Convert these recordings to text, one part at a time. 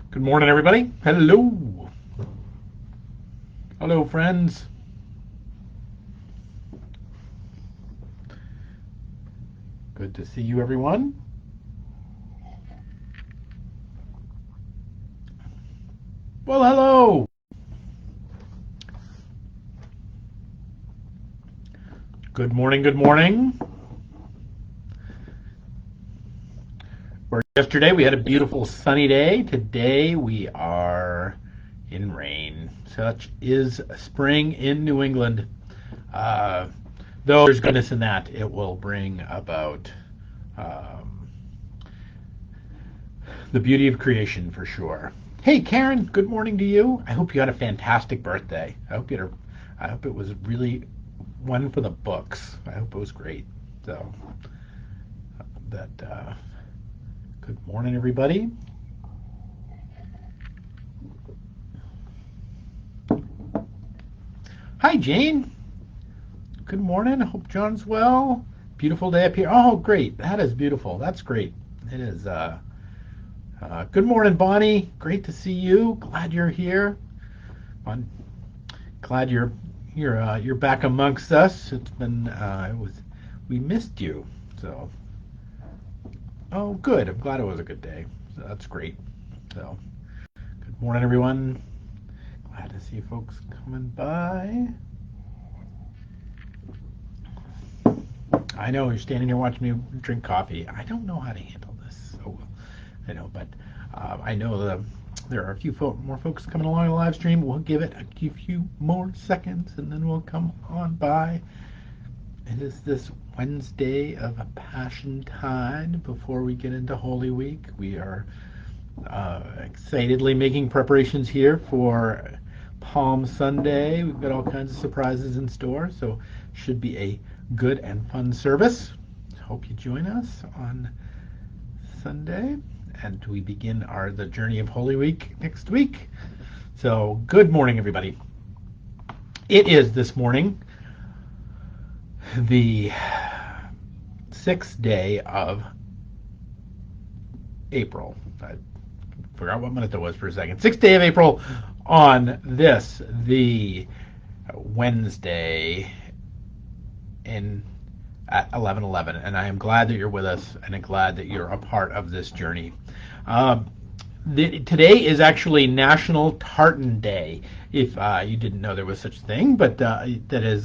Good morning, everybody. Hello. Hello, friends. Good to see you, everyone. Well, hello. Good morning, good morning. Yesterday we had a beautiful sunny day. Today we are in rain. Such is spring in New England. Uh, though there's goodness in that, it will bring about um, the beauty of creation for sure. Hey, Karen, good morning to you. I hope you had a fantastic birthday. I hope it was really one for the books. I hope it was great. So that good morning, everybody. Hi, Jane. Good morning. I hope John's well. Beautiful day up here. Oh, great. That is beautiful. That's great. It is. Good morning, Bonnie. Great to see you. Glad you're here. I'm glad you're back amongst us. It's been we missed you. So oh, good. I'm glad it was a good day. So that's great. So good morning, everyone. Glad to see folks coming by. I know you're standing here watching me drink coffee. I don't know how to handle this so well. I know, but I know there are a few more folks coming along the live stream. We'll give it a few more seconds, and then we'll come on by. It is this Wednesday of Passion Tide before we get into Holy Week. We are excitedly making preparations here for Palm Sunday. We've got all kinds of surprises in store, so should be a good and fun service. Hope you join us on Sunday, and we begin the journey of Holy Week next week. So good morning, everybody. It is this morning the 6th day of April. I forgot what month it was for a second. 6th day of April on this, the Wednesday in at 11:11, and I am glad that you're with us, and I'm glad that you're a part of this journey. Um, Today is actually National Tartan Day. If you didn't know there was such a thing, but that is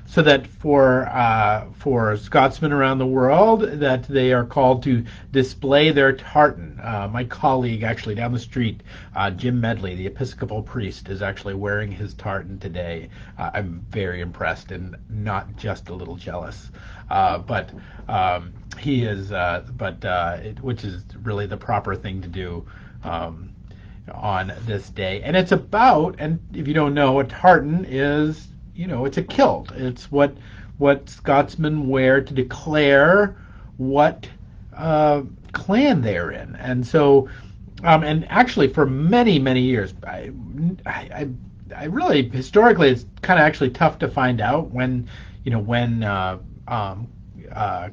so that for Scotsmen around the world, that they are called to display their tartan. My colleague, actually down the street, Jim Medley, the Episcopal priest, is actually wearing his tartan today. I'm very impressed and not just a little jealous. But he is, which is really the proper thing to do um, on this day. And it's about, and if you don't know, what tartan is, it's a kilt. It's what Scotsmen wear to declare what clan they're in. And so, and actually for many, many years, I really, historically, it's kind of actually tough to find out when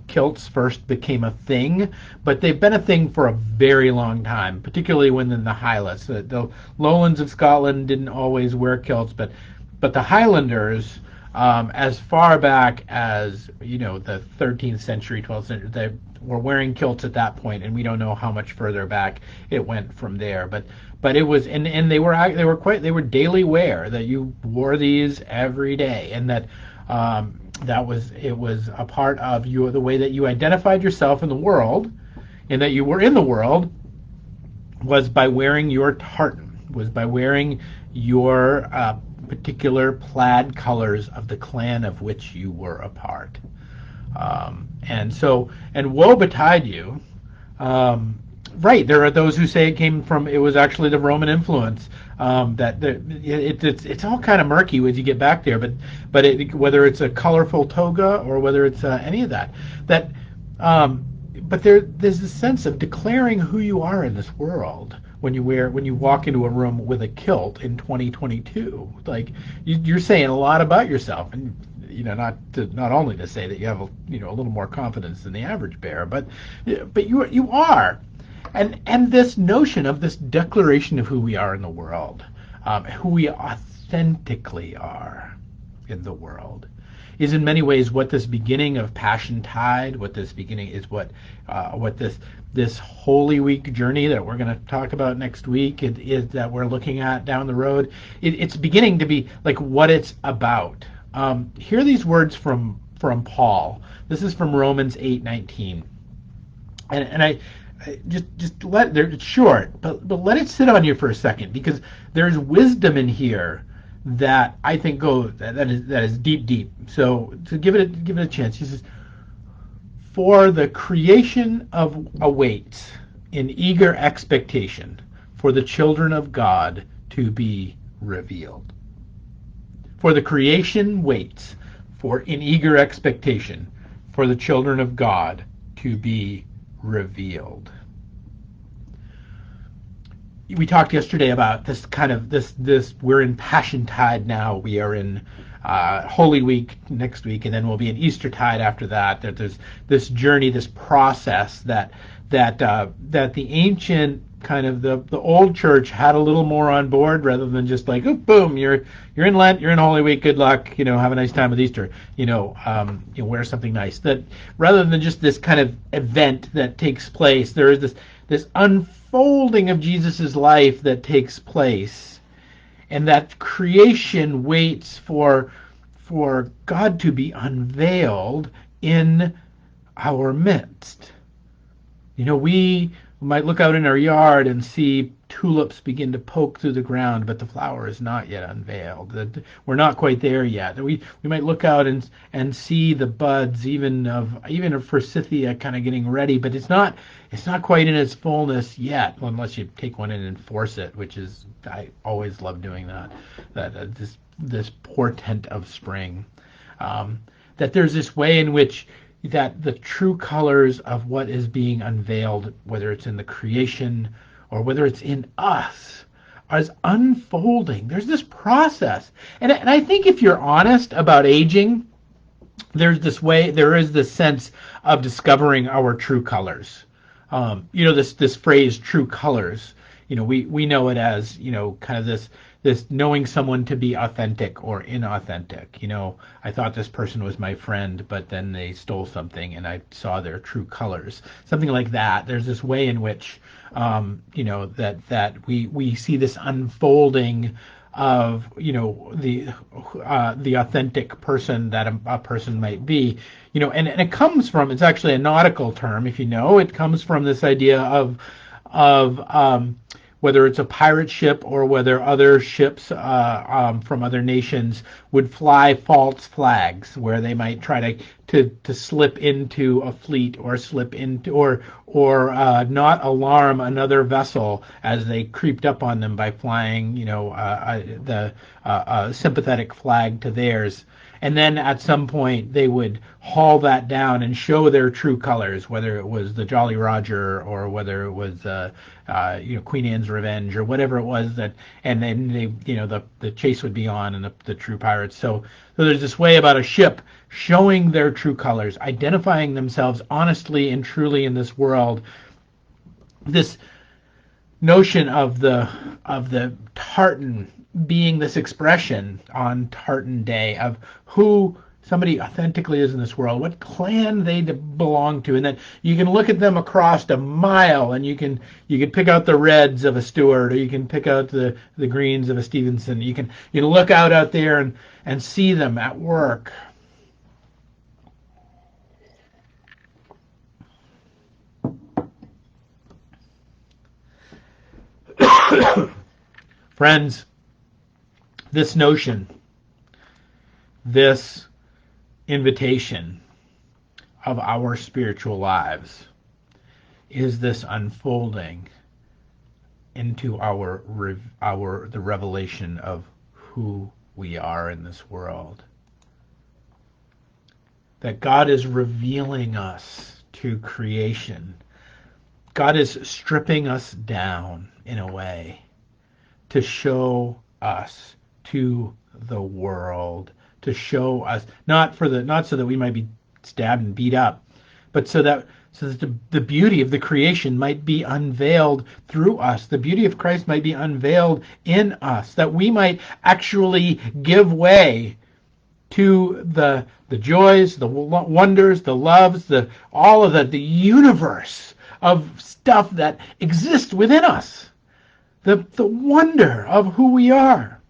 kilts first became a thing, but they've been a thing for a very long time, particularly when in the Highlands. The lowlands of Scotland didn't always wear kilts, but the Highlanders, as far back as the 13th century, 12th century, they were wearing kilts at that point, and we don't know how much further back it went from there. But it was, and they were daily wear, that you wore these every day, and it was a part of the way that you identified yourself in the world, and that you were in the world, was by wearing your tartan, was by wearing your particular plaid colors of the clan of which you were a part. And woe betide you. Right, there are those who say it was actually the Roman influence. It's all kind of murky as you get back there, whether it's a colorful toga or whether it's any of that, but there's a sense of declaring who you are in this world when you walk into a room with a kilt in 2022. Like you're saying a lot about yourself, and not only to say that you have a little more confidence than the average bear, but you are. And this notion of this declaration of who we are in the world, who we authentically are in the world, is in many ways what this beginning of Passion Tide, what this beginning is, what this Holy Week journey that we're going to talk about next week is that we're looking at down the road. It's beginning to be like what it's about. Hear these words from Paul. This is from Romans 8:19, and I just let it's short, but let it sit on you for a second, because there's wisdom in here that I think that is deep. So to give it a chance. He says, "For the creation awaits in eager expectation for the children of God to be revealed." For the creation waits in eager expectation for the children of God to be revealed. We talked yesterday about this kind of this we're in Passion Tide now. We are in Holy Week next week, and then we'll be in Easter Tide after that. That there's this journey, this process that the ancient kind of the old church had a little more on board, rather than just like, oh, boom, you're in Lent, you're in Holy Week, good luck, have a nice time with Easter, wear something nice. That rather than just this kind of event that takes place, there is this unfolding of Jesus's life that takes place, and that creation waits for God to be unveiled in our midst. We might look out in our yard and see tulips begin to poke through the ground, but the flower is not yet unveiled. We're not quite there yet. We might look out and see the buds even of forsythia kind of getting ready, but it's not quite in its fullness yet, unless you take one in and force it, which is, I always love doing that. This portent of spring. That there's this way in which that the true colors of what is being unveiled, whether it's in the creation or whether it's in us, is unfolding. There's this process. And I think if you're honest about aging, there is this sense of discovering our true colors. This phrase, true colors, we know it as, kind of this knowing someone to be authentic or inauthentic. I thought this person was my friend, but then they stole something and I saw their true colors. Something like that. There's this way in which, that we see this unfolding of, the authentic person that a person might be, and it comes from, it's actually a nautical term, if it comes from this idea of whether it's a pirate ship or whether other ships from other nations would fly false flags, where they might try to slip into a fleet or slip into or not alarm another vessel as they creeped up on them by flying, the sympathetic flag to theirs. And then at some point they would haul that down and show their true colors, whether it was the Jolly Roger or whether it was Queen Anne's Revenge or whatever it was, and then the chase would be on, and the true pirates. So there's this way about a ship showing their true colors, identifying themselves honestly and truly in this world. This notion of the tartan being this expression on Tartan Day of who somebody authentically is in this world, what clan they belong to, and then you can look at them across a mile, and you can pick out the reds of a Stewart, or you can pick out the greens of a Stevenson. You can look out there and see them at work. Friends, this notion, this invitation of our spiritual lives is this unfolding into the revelation of who we are in this world. That God is revealing us to creation. God is stripping us down in a way to show us to the world, to show us not so that we might be stabbed and beat up, but so so that the beauty of the creation might be unveiled through us. The beauty of Christ might be unveiled in us, that we might actually give way to the joys, the wonders, the loves, all of the universe of stuff that exists within us. The wonder of who we are.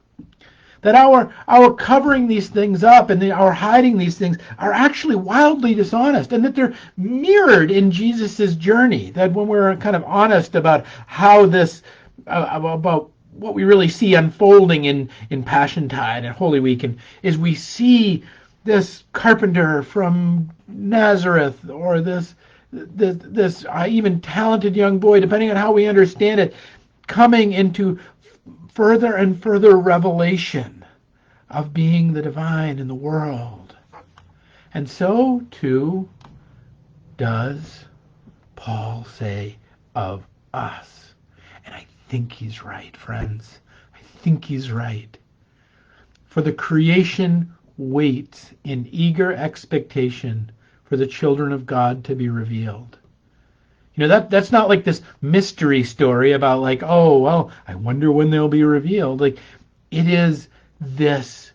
That our covering these things up and our hiding these things are actually wildly dishonest, and that they're mirrored in Jesus's journey. That when we're kind of honest about how this, about what we really see unfolding in Passiontide and Holy Week, and is we see this carpenter from Nazareth, or this even talented young boy, depending on how we understand it, coming into further and further revelation of being the divine in the world. And so too does Paul say of us. And I think he's right, friends. I think he's right. For the creation waits in eager expectation for the children of God to be revealed. You know, that's not like this mystery story about like, oh, well, I wonder when they'll be revealed. Like, it is this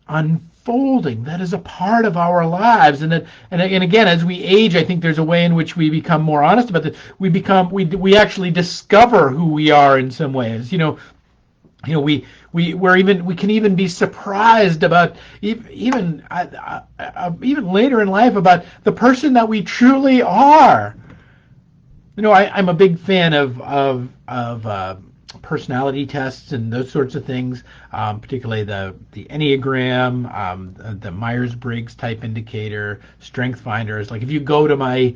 unfolding that is a part of our lives. And again, as we age, I think there's a way in which we become more honest about this. We actually discover who we are in some ways. We can even be surprised about even later in life about the person that we truly are. I'm a big fan of personality tests and those sorts of things, particularly the Enneagram, the Myers-Briggs type indicator, Strength Finders. Like if you go to my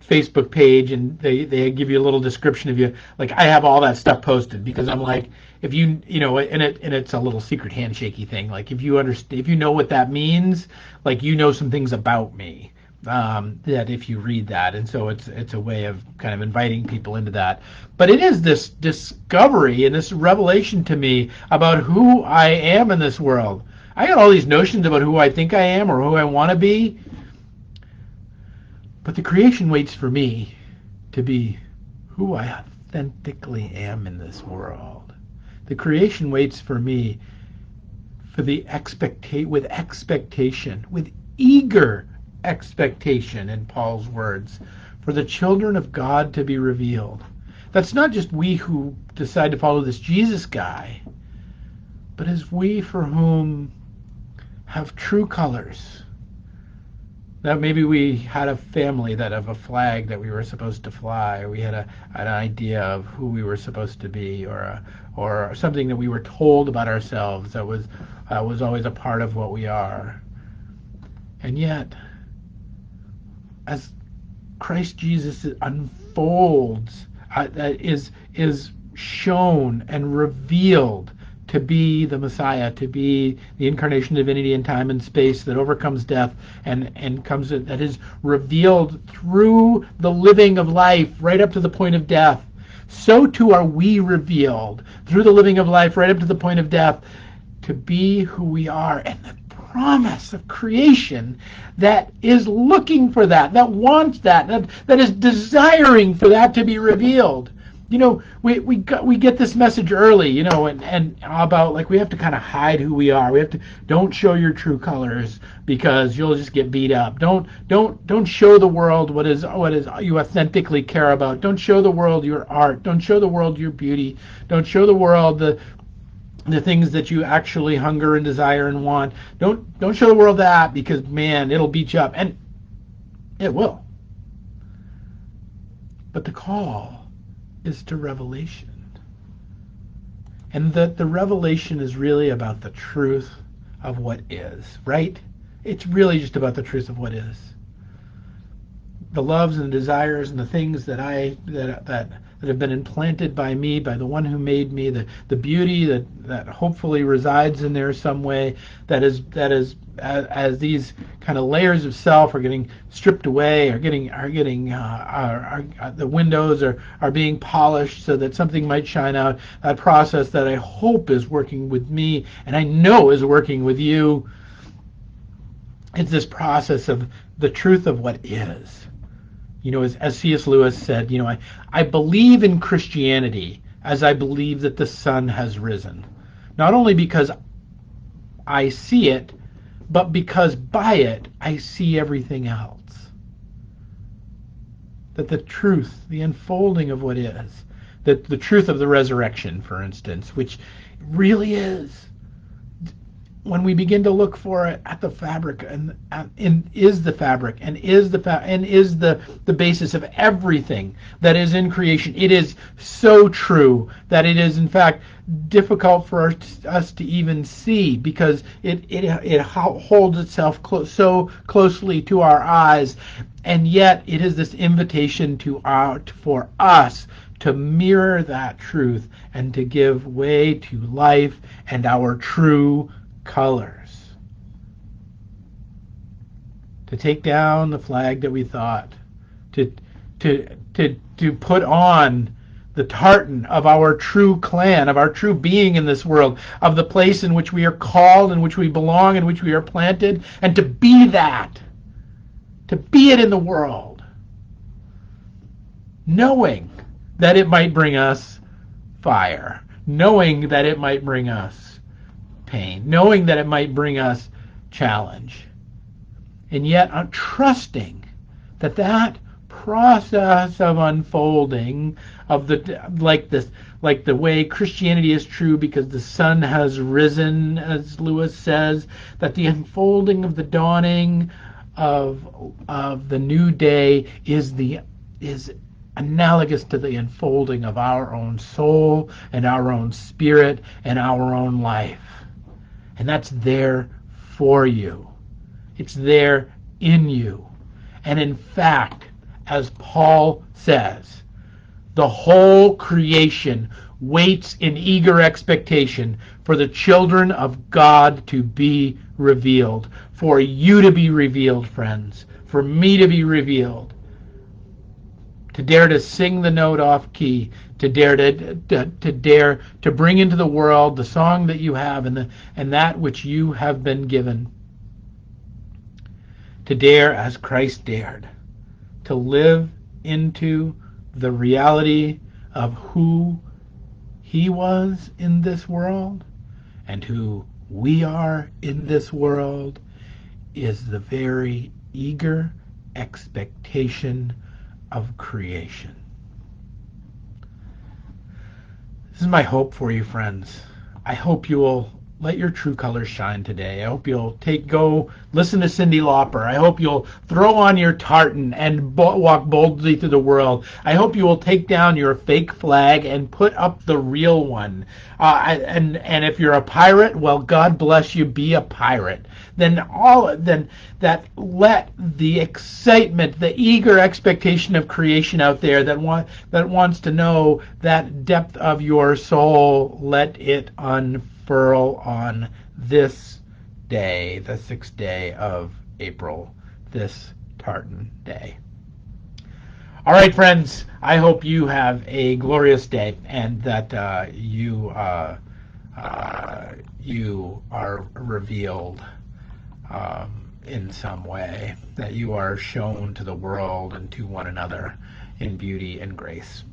Facebook page and they give you a little description of you, like I have all that stuff posted because I'm like, if and it's a little secret handshakey thing. Like if you know what that means, like some things about me. That if you read that, and so it's a way of kind of inviting people into that. But it is this discovery and this revelation to me about who I am in this world. I got all these notions about who I think I am or who I want to be, but the creation waits for me to be who I authentically am in this world. The creation waits for me with expectation, with eager expectation, in Paul's words, for the children of God to be revealed. That's not just we who decide to follow this Jesus guy, but as we for whom have true colors. That maybe we had a family that of a flag that we were supposed to fly, or we had an idea of who we were supposed to be, or something that we were told about ourselves that was always a part of what we are. And yet, as Christ Jesus unfolds, is shown and revealed to be the Messiah, to be the incarnation of divinity in time and space that overcomes death and comes, that is revealed through the living of life right up to the point of death. So too are we revealed through the living of life right up to the point of death to be who we are. And the promise of creation that is looking for that wants that is desiring for that to be revealed. We get this message early, and about like we have to kind of hide who we are. We have to don't show your true colors because you'll just get beat up. Don't show the world what is you authentically care about. Don't show the world your art. Don't show the world your beauty. Don't show the world the things that you actually hunger and desire and want. Don't show the world that, because man, it'll beat you up, and it will. But the call is to revelation. And the revelation is really about the truth of what is, right? It's really just about the truth of what is. The loves and desires and the things that have been implanted by me, by the one who made me, the beauty that hopefully resides in there some way, that is as these kind of layers of self are getting stripped away, the windows are being polished so that something might shine out. That process that I hope is working with me and I know is working with you. It's this process of the truth of what is. As C.S. Lewis said, I believe in Christianity as I believe that the sun has risen. Not only because I see it, but because by it I see everything else. That the truth, the unfolding of what is, that the truth of the resurrection, for instance, which really is, when we begin to look for it at the fabric and is the fabric and is the basis of everything that is in creation. It is so true that it is in fact difficult for us to even see, because it holds itself so closely to our eyes, and yet it is this invitation for us to mirror that truth and to give way to life and our true colors. To take down the flag that we thought, to put on the tartan of our true clan, of our true being in this world, of the place in which we are called, in which we belong, in which we are planted, and to be that, to be it in the world, knowing that it might bring us fire, knowing that it might bring us pain, knowing that it might bring us challenge, and yet I'm trusting that process of unfolding of like the way Christianity is true because the sun has risen, as Lewis says, that the unfolding of the dawning of the new day is analogous to the unfolding of our own soul and our own spirit and our own life. And that's there for you. It's there in you. And in fact, as Paul says, the whole creation waits in eager expectation for the children of God to be revealed, for you to be revealed, friends, for me to be revealed. To dare to sing the note off key, to dare to bring into the world the song that you have and that which you have been given. To dare, as Christ dared, to live into the reality of who he was in this world and who we are in this world is the very eager expectation of creation. This is my hope for you, friends. I hope you will let your true colors shine today. I hope you'll go listen to Cyndi Lauper. I hope you'll throw on your tartan and walk boldly through the world. I hope you will take down your fake flag and put up the real one. And if you're a pirate, well, God bless you. Be a pirate. Then that let the excitement, the eager expectation of creation out there that wants to know that depth of your soul, let it unfurl on this day, the 6th day of April, this tartan day. All right, friends, I hope you have a glorious day and that you are revealed in some way, that you are shown to the world and to one another in beauty and grace.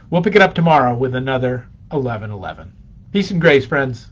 We'll pick it up tomorrow with another 11:11. Peace and grace, friends.